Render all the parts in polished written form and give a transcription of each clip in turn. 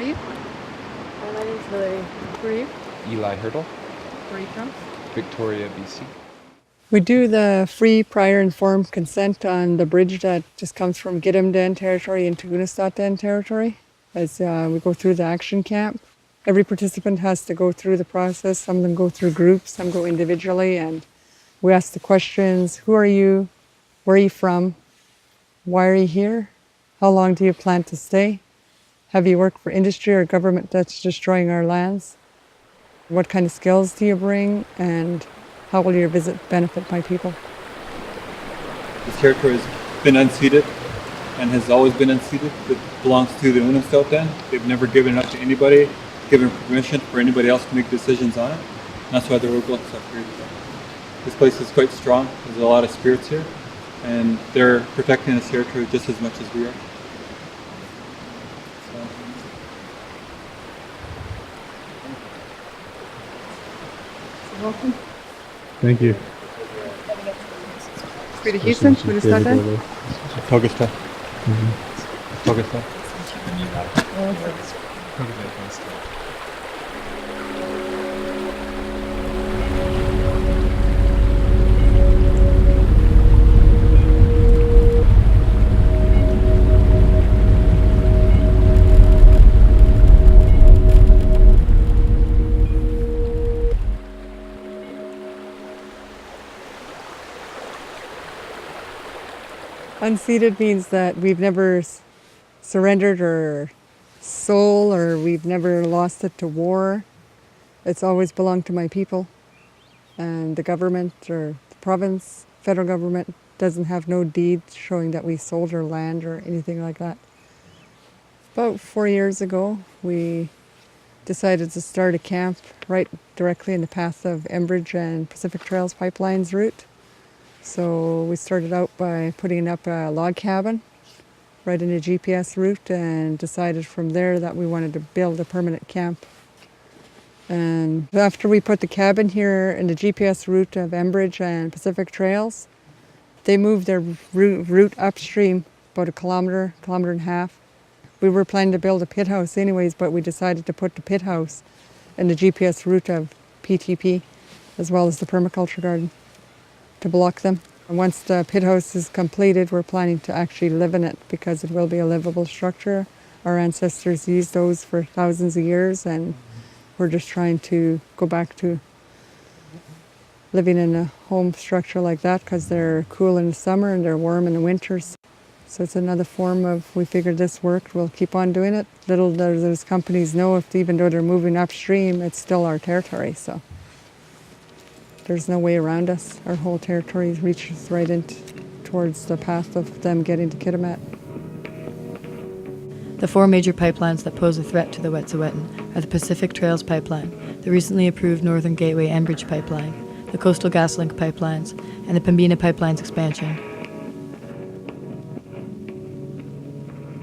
are you? My name's Hillary. Who are you? Eli Hurdle, Where are you from? Victoria, BC. We do the free prior informed consent on the bridge that just comes from Gidimt'en territory into Unistot'en territory as we go through the action camp. Every participant has to go through the process. Some of them go through groups, some go individually, and we ask the questions: who are you? Where are you from? Why are you here? How long do you plan to stay? Have you worked for industry or government that's destroying our lands? What kind of skills do you bring? And how will your visit benefit my people? This territory has been unceded and has always been unceded. It belongs to the Unistot'en. They've never given it up to anybody, given permission for anybody else to make decisions on it. And that's why the roadblocks are created. This place is quite strong. There's a lot of spirits here, and they're protecting this territory just as much as we are. Welcome. Thank you. Frida Houston, Unistot'en. Togestra. Togestra. Unceded means that we've never surrendered our soul, or we've never lost it to war. It's always belonged to my people. And the government or the province, federal government, doesn't have no deed showing that we sold our land or anything like that. About 4 years ago, we decided to start a camp right directly in the path of Enbridge and Pacific Trails Pipelines route. So we started out by putting up a log cabin right in a GPS route and decided from there that we wanted to build a permanent camp. And after we put the cabin here in the GPS route of Enbridge and Pacific Trails, they moved their route upstream about a kilometer and a half. We were planning to build a pit house anyways, but we decided to put the pit house in the GPS route of PTP as well as the permaculture garden to block them. And once the pit house is completed, we're planning to actually live in it because it will be a livable structure. Our ancestors used those for thousands of years, and we're just trying to go back to living in a home structure like that because they're cool in the summer and they're warm in the winters. So it's another form of, we figured this worked, we'll keep on doing it. Little do those companies know, if even though they're moving upstream, it's still our territory. So there's no way around us. Our whole territory reaches right in towards the path of them getting to Kitimat. The four major pipelines that pose a threat to the Wet'suwet'en are the Pacific Trails Pipeline, the recently approved Northern Gateway Enbridge Pipeline, the Coastal GasLink pipelines, and the Pembina Pipeline's expansion.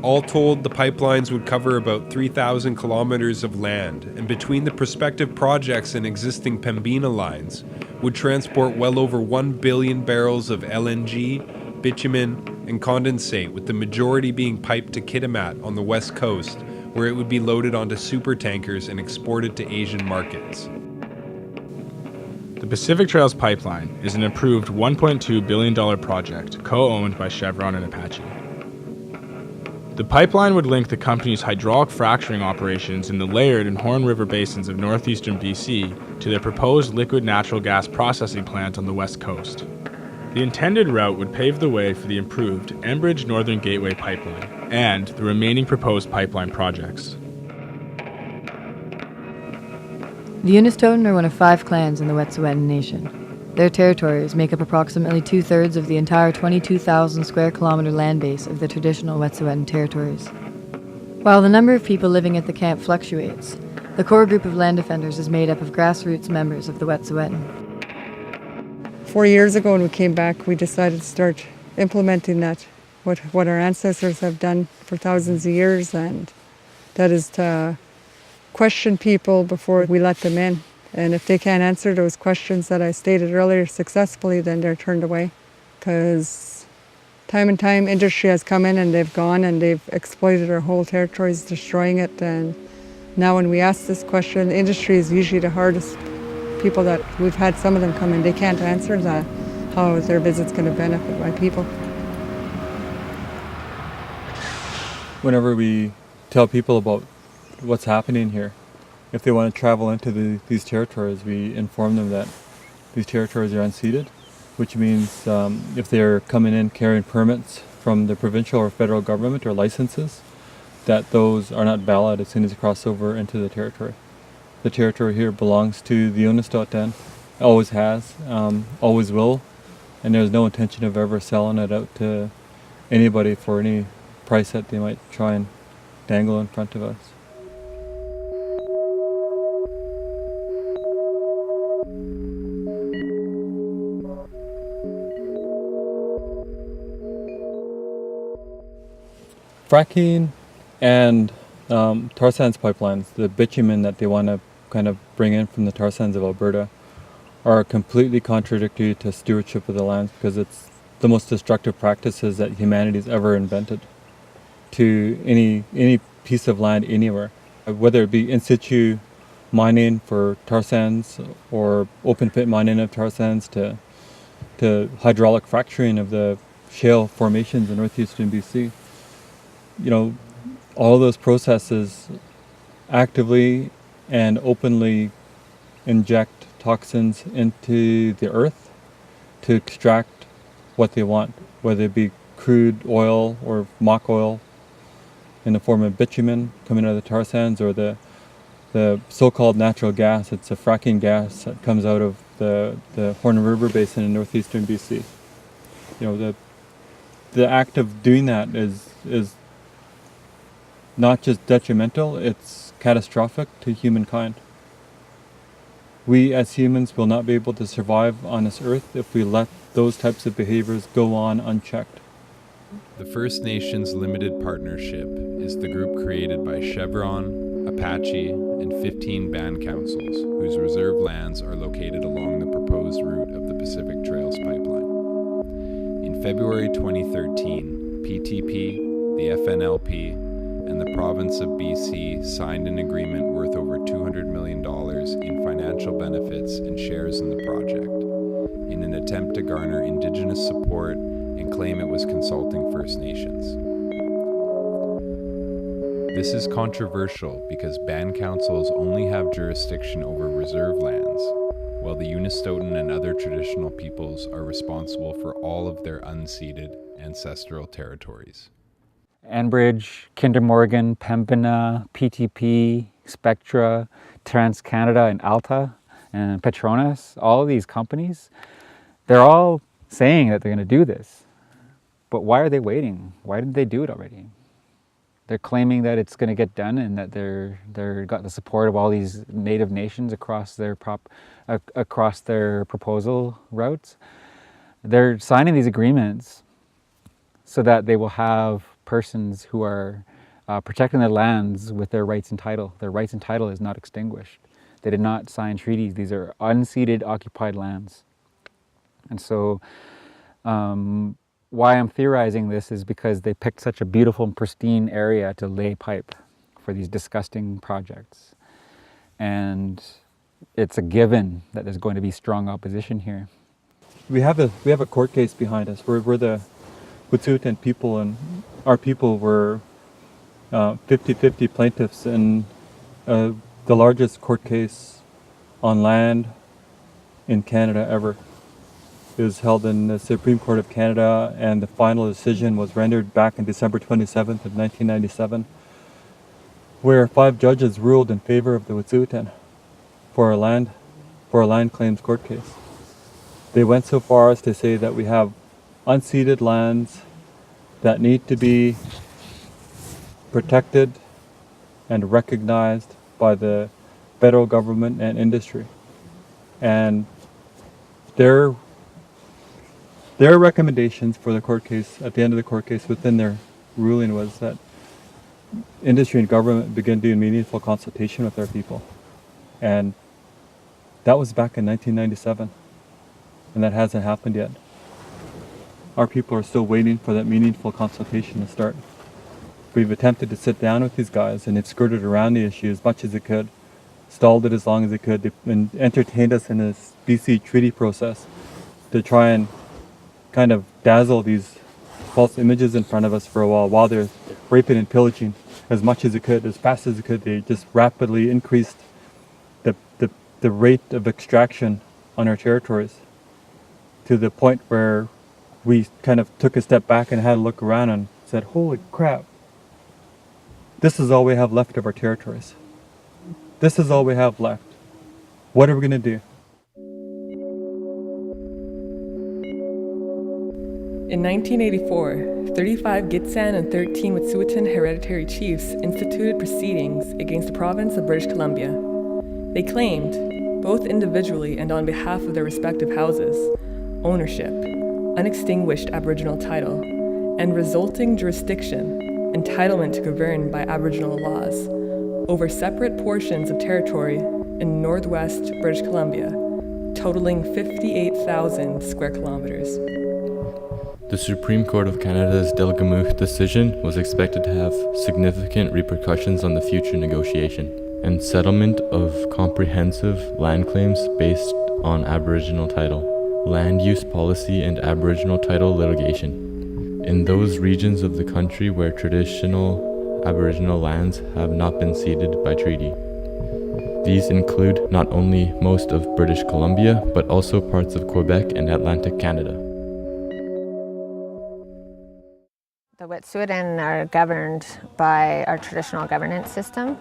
All told, the pipelines would cover about 3,000 kilometers of land, and between the prospective projects and existing Pembina lines, would transport well over 1 billion barrels of LNG, bitumen, and condensate, with the majority being piped to Kitimat on the west coast, where it would be loaded onto supertankers and exported to Asian markets. The Pacific Trails Pipeline is an approved $1.2 billion project co-owned by Chevron and Apache. The pipeline would link the company's hydraulic fracturing operations in the Laird and Horn River basins of northeastern BC to their proposed liquid natural gas processing plant on the west coast. The intended route would pave the way for the improved Enbridge Northern Gateway pipeline and the remaining proposed pipeline projects. The Unistot'en are one of 5 clans in the Wet'suwet'en Nation. Their territories make up approximately 2/3 of the entire 22,000 square kilometer land base of the traditional Wet'suwet'en territories. While the number of people living at the camp fluctuates, the core group of land defenders is made up of grassroots members of the Wet'suwet'en. 4 years ago when we came back, we decided to start implementing that, what our ancestors have done for thousands of years, and that is to question people before we let them in. And if they can't answer those questions that I stated earlier successfully, then they're turned away. Because time industry has come in and they've gone and they've exploited our whole territories, destroying it, and Now when we ask this question, the industry is usually the hardest people that we've had some of them come in. They can't answer that, how their visit's going to benefit my people. Whenever we tell people about what's happening here, if they want to travel into these territories, we inform them that these territories are unceded, which means if they're coming in carrying permits from the provincial or federal government or licenses, that those are not valid as soon as you cross over into the territory. The territory here belongs to the Unist'ot'en, always has, always will, and there's no intention of ever selling it out to anybody for any price that they might try and dangle in front of us. Fracking and tar sands pipelines, the bitumen that they want to kind of bring in from the tar sands of Alberta, are completely contradictory to stewardship of the lands because it's the most destructive practices that humanity's ever invented to any piece of land anywhere, whether it be in situ mining for tar sands or open pit mining of tar sands to hydraulic fracturing of the shale formations in northeastern BC. You know, all those processes actively and openly inject toxins into the earth to extract what they want, whether it be crude oil or mock oil in the form of bitumen coming out of the tar sands, or the so-called natural gas. It's a fracking gas that comes out of the Horn River Basin in northeastern BC. You know, the act of doing that is not just detrimental, it's catastrophic to humankind. We as humans will not be able to survive on this earth if we let those types of behaviors go on unchecked. The First Nations Limited Partnership is the group created by Chevron, Apache, and 15 band councils whose reserve lands are located along the proposed route of the Pacific Trails pipeline. In February 2013, PTP, the FNLP, and the province of BC signed an agreement worth over $200 million in financial benefits and shares in the project, in an attempt to garner Indigenous support and claim it was consulting First Nations. This is controversial because band councils only have jurisdiction over reserve lands, while the Unist'ot'en and other traditional peoples are responsible for all of their unceded ancestral territories. Enbridge, Kinder Morgan, Pembina, PTP, Spectra, TransCanada, and Alta, and Petronas, all of these companies, they're all saying that they're going to do this. But why are they waiting? Why didn't they do it already? They're claiming that it's going to get done and that they're got the support of all these native nations across their proposal routes. They're signing these agreements so that they will have persons who are protecting their lands with their rights and title. Their rights and title is not extinguished. They did not sign treaties. These are unceded, occupied lands. And so why I'm theorizing this is because they picked such a beautiful and pristine area to lay pipe for these disgusting projects. And it's a given that there's going to be strong opposition here. We have a court case behind us. We're the Wet'suwet'en people, and our people were 50-50 plaintiffs in the largest court case on land in Canada ever. It was held in the Supreme Court of Canada, and the final decision was rendered back on December 27th of 1997, where 5 judges ruled in favor of the Wet'suwet'en for a land claims court case. They went so far as to say that we have unceded lands that need to be protected and recognized by the federal government and industry. And their recommendations for the court case, at the end of the court case, within their ruling, was that industry and government begin doing meaningful consultation with their people. And that was back in 1997, and that hasn't happened yet. Our people are still waiting for that meaningful consultation to start. we've attempted to sit down with these guys, and they've skirted around the issue as much as they could, stalled it as long as they could, and entertained us in this BC treaty process to try and kind of dazzle these false images in front of us for a while they're raping and pillaging as much as they could, as fast as they could. They just rapidly increased the rate of extraction on our territories to the point where we kind of took a step back and had a look around and said, holy crap, this is all we have left of our territories. This is all we have left. What are we going to do? In 1984, 35 Gitxsan and 13 Wet'suwet'en hereditary chiefs instituted proceedings against the province of British Columbia. They claimed, both individually and on behalf of their respective houses, ownership, unextinguished Aboriginal title, and resulting jurisdiction, entitlement to govern by Aboriginal laws, over separate portions of territory in northwest British Columbia, totaling 58,000 square kilometers. The Supreme Court of Canada's Delgamuukw decision was expected to have significant repercussions on the future negotiation and settlement of comprehensive land claims based on Aboriginal title, land use policy and Aboriginal title litigation in those regions of the country where traditional Aboriginal lands have not been ceded by treaty. These include not only most of British Columbia, but also parts of Quebec and Atlantic Canada. The Wet'suwet'en are governed by our traditional governance system.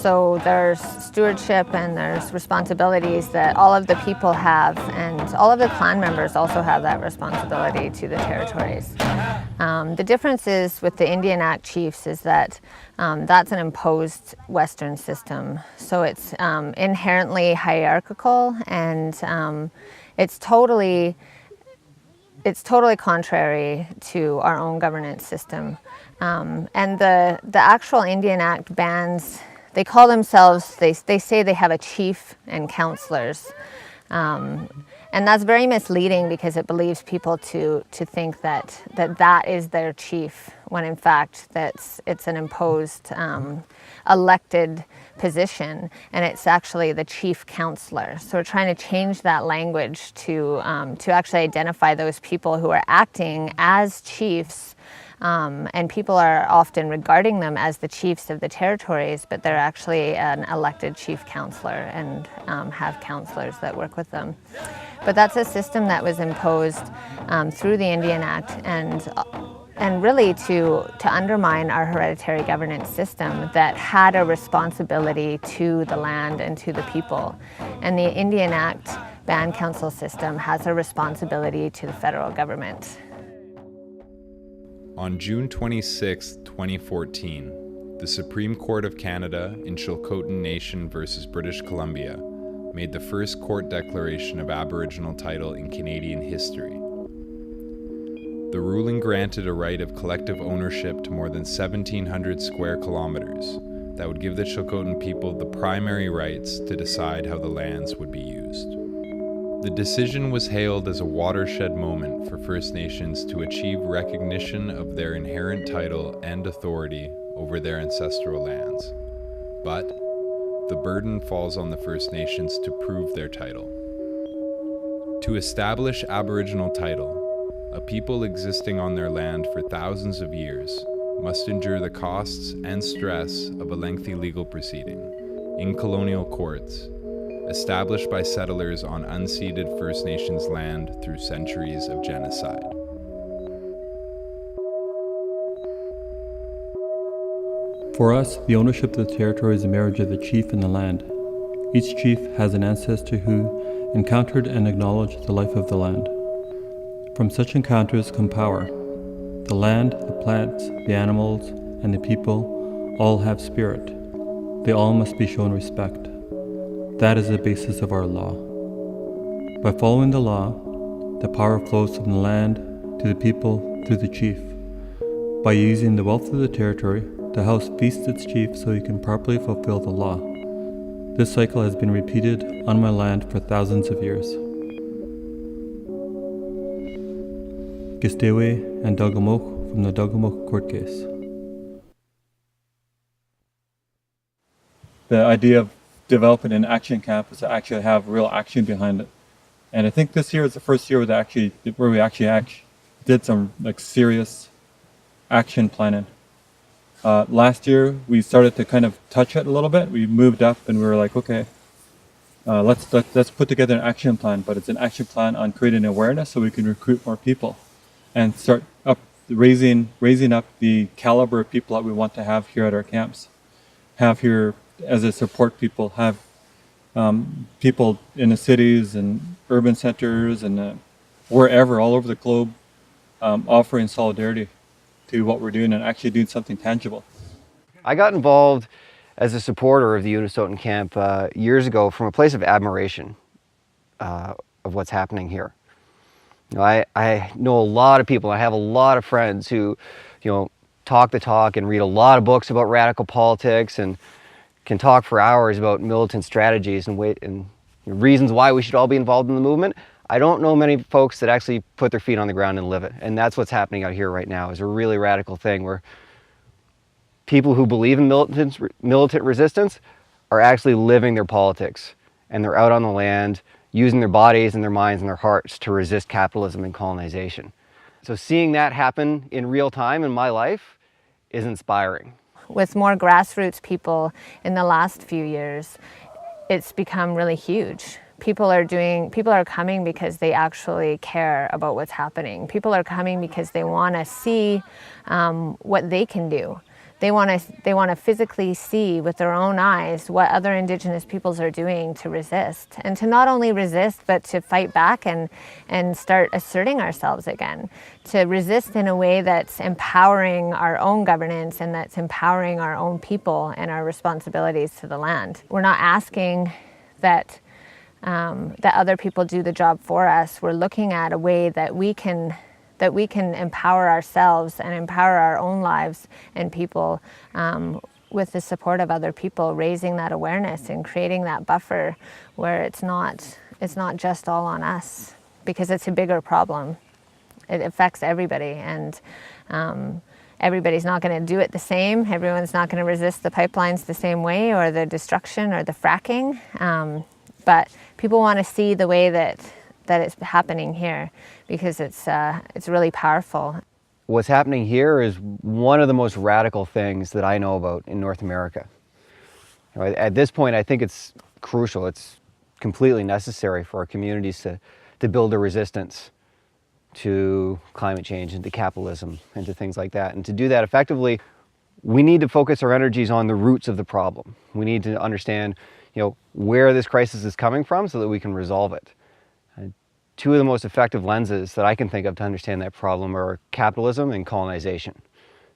So there's stewardship and there's responsibilities that all of the people have, and all of the clan members also have that responsibility to the territories. The difference is with the Indian Act chiefs is that that's an imposed Western system. So it's inherently hierarchical, and it's totally contrary to our own governance system. And the actual Indian Act bans, they call themselves, they say they have a chief and councillors. And that's very misleading because it believes people to think that is their chief, when in fact it's an imposed elected position, and it's actually the chief counselor. So we're trying to change that language to actually identify those people who are acting as chiefs, and people are often regarding them as the chiefs of the territories, but they're actually an elected chief counselor and have counselors that work with them. But that's a system that was imposed through the Indian Act, and really to undermine our hereditary governance system that had a responsibility to the land and to the people. And the Indian Act Band Council system has a responsibility to the federal government. On June 26, 2014, the Supreme Court of Canada in Chilcotin Nation versus British Columbia made the first court declaration of Aboriginal title in Canadian history. The ruling granted a right of collective ownership to more than 1,700 square kilometers that would give the Chilcotin people the primary rights to decide how the lands would be used. The decision was hailed as a watershed moment for First Nations to achieve recognition of their inherent title and authority over their ancestral lands. But the burden falls on the First Nations to prove their title. To establish Aboriginal title, a people existing on their land for thousands of years must endure the costs and stress of a lengthy legal proceeding in colonial courts, established by settlers on unceded First Nations land through centuries of genocide. For us, the ownership of the territory is a marriage of the chief and the land. Each chief has an ancestor who encountered and acknowledged the life of the land. From such encounters come power. The land, the plants, the animals, and the people all have spirit. They all must be shown respect. That is the basis of our law. By following the law, the power flows from the land to the people through the chief. By using the wealth of the territory, the house feasts its chief so he can properly fulfill the law. This cycle has been repeated on my land for thousands of years. Gistewe and Delgamuukw from the Delgamuukw court case. the idea of developing an action camp is to actually have real action behind it. And I think this year is the first year where we actually did some like serious action planning. Last year we started to kind of touch it a little bit. We moved up and we were like, okay, let's put together an action plan, but it's an action plan on creating awareness so we can recruit more people and start up raising up the caliber of people that we want to have here at our camps, have here as a support people, have people in the cities and urban centers and wherever, all over the globe, offering solidarity to what we're doing and actually doing something tangible. I got involved as a supporter of the Unist'ot'en camp years ago from a place of admiration of what's happening here. You know, I know a lot of people, I have a lot of friends who, you know, talk the talk and read a lot of books about radical politics and can talk for hours about militant strategies and reasons why we should all be involved in the movement. I don't know many folks that actually put their feet on the ground and live it. And that's what's happening out here right now, is a really radical thing where people who believe in militant resistance are actually living their politics. And they're out on the land, using their bodies and their minds and their hearts to resist capitalism and colonization. So seeing that happen in real time in my life is inspiring. With more grassroots people in the last few years, it's become really huge. People are coming because they actually care about what's happening. People are coming because they want to see what they can do. They want to physically see with their own eyes what other Indigenous peoples are doing to resist, and to not only resist but to fight back and start asserting ourselves again, to resist in a way that's empowering our own governance and that's empowering our own people and our responsibilities to the land. We're not asking that other people do the job for us. We're looking at a way that we can empower ourselves and empower our own lives and people with the support of other people, raising that awareness and creating that buffer where it's not just all on us, because it's a bigger problem. It affects everybody, and everybody's not going to do it the same. Everyone's not going to resist the pipelines the same way, or the destruction or the fracking. But people want to see the way that it's happening here, because it's really powerful. What's happening here is one of the most radical things that I know about in North America. You know, at this point, I think it's crucial. It's completely necessary for our communities to build a resistance to climate change and to capitalism and to things like that. And to do that effectively, we need to focus our energies on the roots of the problem. We need to understand, you know, where this crisis is coming from so that we can resolve it. Two of the most effective lenses that I can think of to understand that problem are capitalism and colonization,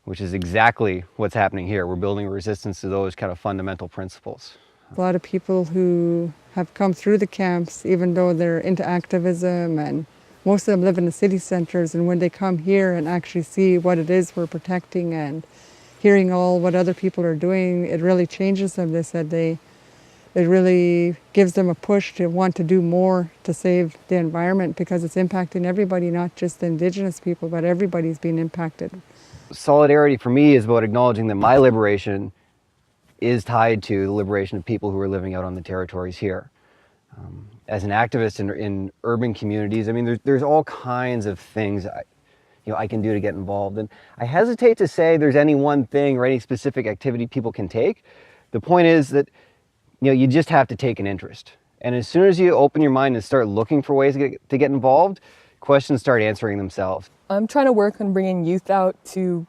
which is exactly what's happening here. We're building a resistance to those kind of fundamental principles. A lot of people who have come through the camps, even though they're into activism, and most of them live in the city centers, and when they come here and actually see what it is we're protecting and hearing all what other people are doing, it really changes them. They said it really gives them a push to want to do more to save the environment, because it's impacting everybody, not just the Indigenous people, but everybody's being impacted. Solidarity for me is about acknowledging that my liberation is tied to the liberation of people who are living out on the territories here. As an activist in urban communities, I mean, there's all kinds of things I can do to get involved. And I hesitate to say there's any one thing or any specific activity people can take. The point is that, you know, you just have to take an interest. And as soon as you open your mind and start looking for ways to get involved, questions start answering themselves. I'm trying to work on bringing youth out to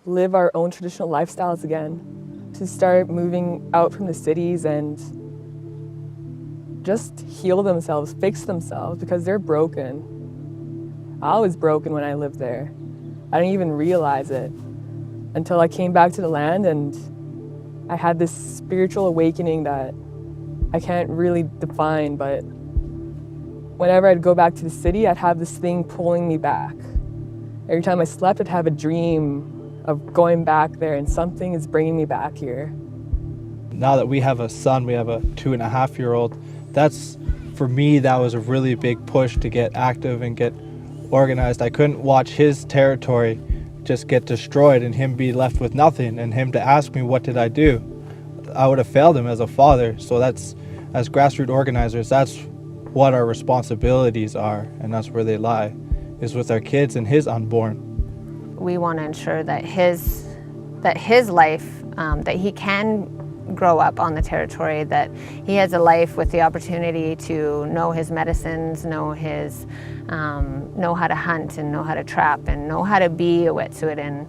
live our own traditional lifestyles again, to start moving out from the cities and just heal themselves, fix themselves, because they're broken. I was broken when I lived there. I didn't even realize it until I came back to the land, and I had this spiritual awakening that I can't really define, but whenever I'd go back to the city, I'd have this thing pulling me back. Every time I slept, I'd have a dream of going back there, and something is bringing me back here. Now that we have a son, we have a 2.5-year-old, for me, that was a really big push to get active and get organized. I couldn't watch his territory just get destroyed and him be left with nothing, and him to ask me, what did I do? I would have failed him as a father. So that's, as grassroots organizers, that's what our responsibilities are, and that's where they lie, is with our kids and his unborn. We want to ensure that his life, that he can grow up on the territory, that he has a life with the opportunity to know his medicines, know how to hunt and know how to trap and know how to be a Wet'suwet'en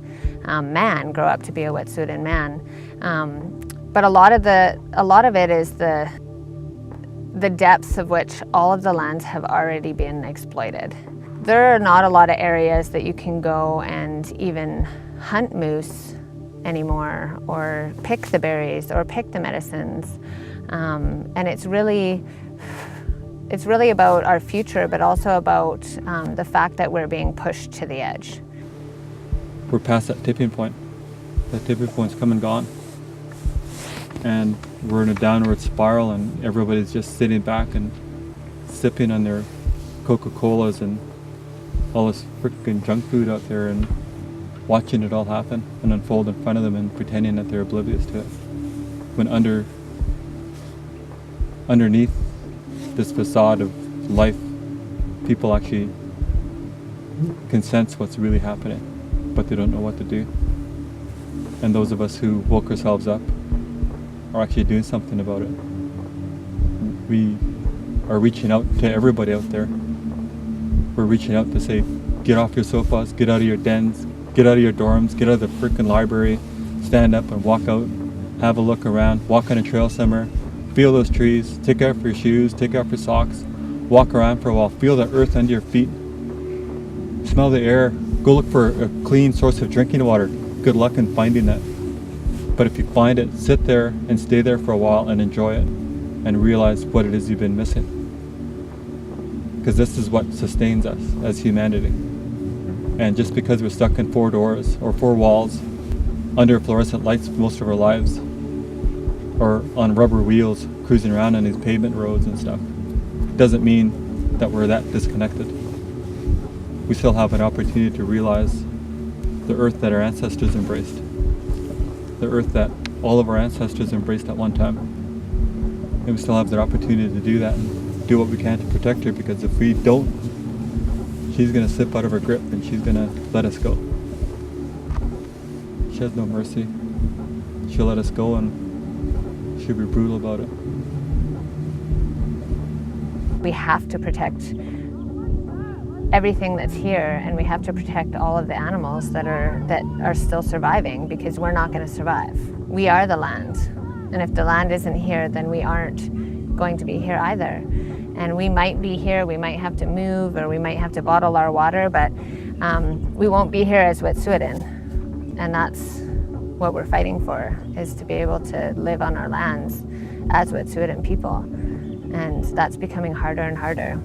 man, grow up to be a Wet'suwet'en man. But a lot of it is the depths of which all of the lands have already been exploited. There are not a lot of areas that you can go and even hunt moose anymore, or pick the berries, or pick the medicines. And it's really about our future, but also about the fact that we're being pushed to the edge. We're past that tipping point. That tipping point's come and gone. And we're in a downward spiral, and everybody's just sitting back and sipping on their Coca-Colas and all this freaking junk food out there, and watching it all happen and unfold in front of them and pretending that they're oblivious to it. When underneath this facade of life, people actually can sense what's really happening, but they don't know what to do. And those of us who woke ourselves up are actually doing something about it. We are reaching out to everybody out there. We're reaching out to say, get off your sofas, get out of your dens, get out of your dorms, get out of the freaking library, stand up and walk out, have a look around, walk on a trail somewhere, feel those trees, take off your shoes, take off your socks, walk around for a while, feel the earth under your feet, smell the air, go look for a clean source of drinking water. Good luck in finding that. But if you find it, sit there and stay there for a while and enjoy it and realize what it is you've been missing. Because this is what sustains us as humanity. And just because we're stuck in four doors or four walls under fluorescent lights most of our lives, or on rubber wheels cruising around on these pavement roads and stuff, doesn't mean that we're that disconnected. We still have an opportunity to realize the earth that our ancestors embraced, the earth that all of our ancestors embraced at one time. And we still have the opportunity to do that and do what we can to protect her, because if we don't, she's going to slip out of her grip and she's going to let us go. She has no mercy. She'll let us go, and she'll be brutal about it. We have to protect everything that's here, and we have to protect all of the animals that are still surviving, because we're not going to survive. We are the land, and if the land isn't here, then we aren't going to be here either. And we might be here, we might have to move, or we might have to bottle our water, but we won't be here as Wet'suwet'en. And that's what we're fighting for, is to be able to live on our lands as Wet'suwet'en people. And that's becoming harder and harder.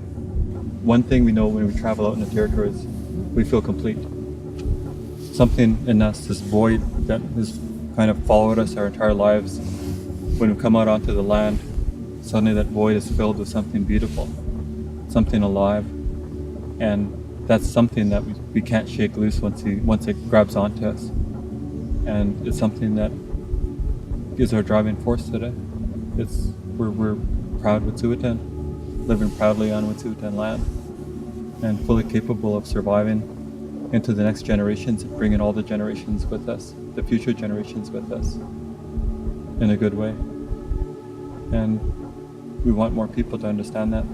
One thing we know when we travel out in the territories, we feel complete. Something in us, this void that has kind of followed us our entire lives, when we come out onto the land, suddenly that void is filled with something beautiful, something alive. And that's something that we can't shake loose once it grabs onto us. And it's something that is our driving force today. We're proud Wet'suwet'en, living proudly on Wet'suwet'en land, and fully capable of surviving into the next generations, and bringing all the generations with us, the future generations with us, in a good way. And we want more people to understand that.